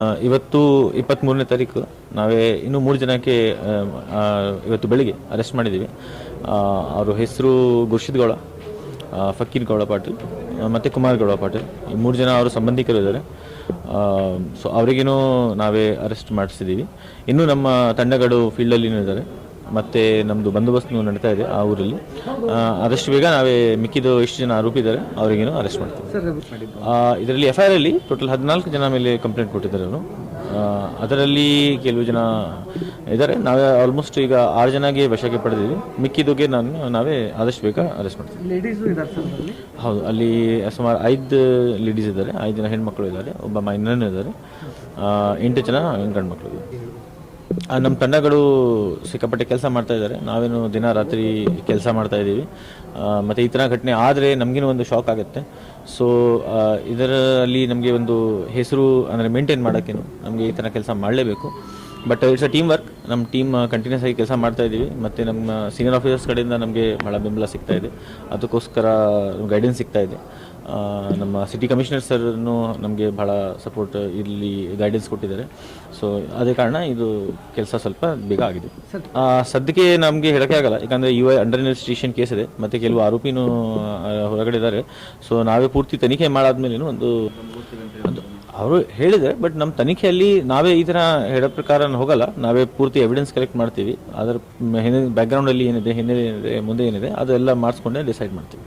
ಇವತ್ತು 23ನೇ ತಾರೀಕು ನಾವೇ ಇನ್ನೂ 3 ಜನಕ್ಕೆ ಇವತ್ತು ಬೆಳಿಗ್ಗೆ ಅರೆಸ್ಟ್ ಮಾಡಿದ್ದೀವಿ. ಅವ್ರ ಹೆಸರು ಗುರ್ಷಿದ್ ಗೌಡ, ಫಕೀರ್ ಗೌಡ ಪಾಟೀಲ್ ಮತ್ತು ಕುಮಾರ್ ಗೌಡ ಪಾಟೀಲ್. ಈ 3 ಜನ ಅವರು ಸಂಬಂಧಿಕರು ಇದ್ದಾರೆ. ಸೊ ಅವರಿಗೇನು ನಾವೇ ಅರೆಸ್ಟ್ ಮಾಡಿಸಿದ್ದೀವಿ. ಇನ್ನೂ ನಮ್ಮ ತಂಡಗಳು ಫೀಲ್ಡಲ್ಲಿನೂ ಇದ್ದಾರೆ ಮತ್ತು ನಮ್ಮದು ಬಂದೋಬಸ್ತು ನಡೀತಾ ಇದೆ ಆ ಊರಲ್ಲಿ. ಆದಷ್ಟು ಬೇಗ ನಾವೇ ಮಿಕ್ಕಿದ ಎಷ್ಟು ಜನ ಆರೋಪಿ ಇದ್ದಾರೆ ಅವರಿಗೇನು ಅರೆಸ್ಟ್ ಮಾಡ್ತೀವಿ. ಇದರಲ್ಲಿ FIR ಅಲ್ಲಿ ಟೋಟಲ್ 14 ಜನ ಮೇಲೆ ಕಂಪ್ಲೇಂಟ್ ಕೊಟ್ಟಿದ್ದಾರೆ ಅವರು. ಅದರಲ್ಲಿ ಕೆಲವು ಜನ ಇದ್ದಾರೆ. ನಾವೇ ಆಲ್ಮೋಸ್ಟ್ ಈಗ 6 ಜನಗೆ ವಶಕ್ಕೆ ಪಡೆದಿದ್ದೀವಿ. ಮಿಕ್ಕಿದಕ್ಕೆ ನಾವೇ ಆದಷ್ಟು ಬೇಗ ಅರೆಸ್ಟ್ ಮಾಡ್ತೀವಿ. ಹೌದು, ಅಲ್ಲಿ ಸುಮಾರು 5 ಲೇಡೀಸ್ ಇದ್ದಾರೆ, 5 ಜನ ಹೆಣ್ಮಕ್ಳು ಇದ್ದಾರೆ, ಒಬ್ಬ ಮೈನರ್ ಇದ್ದಾರೆ, 8 ಜನ ಗಂಡು ಮಕ್ಕಳು ಇದ್ದಾರೆ. ನಮ್ಮ ತಂಡಗಳು ಸಿಕ್ಕಾಪಟ್ಟೆ ಕೆಲಸ ಮಾಡ್ತಾ ಇದ್ದಾರೆ. ನಾವೇನು ದಿನ ರಾತ್ರಿ ಕೆಲಸ ಮಾಡ್ತಾ ಇದ್ದೀವಿ. ಮತ್ತು ಈ ಥರ ಘಟನೆ ಆದರೆ ನಮಗೇನು ಒಂದು ಶಾಕ್ ಆಗುತ್ತೆ. ಸೊ ಇದರಲ್ಲಿ ನಮಗೆ ಒಂದು ಹೆಸರು ಅಂದರೆ ಮೇಂಟೈನ್ ಮಾಡೋಕ್ಕೇನು ನಮಗೆ ಈ ಥರ ಕೆಲಸ ಮಾಡಲೇಬೇಕು. But it's a team work. ನಮ್ಮ ಟೀಮ್ ಕಂಟಿನ್ಯೂಸ್ ಆಗಿ ಕೆಲಸ ಮಾಡ್ತಾ ಇದ್ದೀವಿ ಮತ್ತು ನಮ್ಮ ಸೀನಿಯರ್ ಆಫೀಸರ್ಸ್ ಕಡೆಯಿಂದ ನಮಗೆ ಭಾಳ ಬೆಂಬಲ ಸಿಗ್ತಾ ಇದೆ. ಅದಕ್ಕೋಸ್ಕರ ಗೈಡೆನ್ಸ್ ಸಿಗ್ತಾ ಇದೆ. ನಮ್ಮ ಸಿಟಿ ಕಮಿಷನರ್ ಸರ್ನು ನಮಗೆ ಭಾಳ ಸಪೋರ್ಟ್ ಇಲ್ಲಿ ಗೈಡೆನ್ಸ್ ಕೊಟ್ಟಿದ್ದಾರೆ. ಸೊ ಅದೇ ಕಾರಣ ಇದು ಕೆಲಸ ಸ್ವಲ್ಪ ಬೇಗ ಆಗಿದೆ. ಸದ್ಯಕ್ಕೆ ನಮಗೆ ಹೇಳೋಕ್ಕೆ ಆಗಲ್ಲ, ಯಾಕಂದರೆ ಅಂಡರ್ ಇನ್ವೆಸ್ಟಿಗೇಷನ್ ಕೇಸ್ ಇದೆ ಮತ್ತು ಕೆಲವು ಆರೋಪಿನೂ ಹೊರಗಡೆ ಇದ್ದಾರೆ. ಸೊ ನಾವೇ ಪೂರ್ತಿ ತನಿಖೆ ಮಾಡಾದ್ಮೇಲೆ ಒಂದು ಅವರು ಹೇಳಿದ್ದಾರೆ. ಬಟ್ ನಮ್ಮ ತನಿಖೆಯಲ್ಲಿ ನಾವೇ ಈ ಥರ ಹೇಳೋ ಪ್ರಕಾರ ಹೋಗಲ್ಲ. ನಾವೇ ಪೂರ್ತಿ ಎವಿಡೆನ್ಸ್ ಕಲೆಕ್ಟ್ ಮಾಡ್ತೀವಿ. ಅದರ ಬ್ಯಾಕ್ಗ್ರೌಂಡಲ್ಲಿ ಏನಿದೆ, ಹಿನ್ನೆಲೆ ಏನಿದೆ, ಮುಂದೆ ಏನಿದೆ ಅದೆಲ್ಲ ಮಾಡಿಸ್ಕೊಂಡೇ ಡಿಸೈಡ್ ಮಾಡ್ತೀವಿ.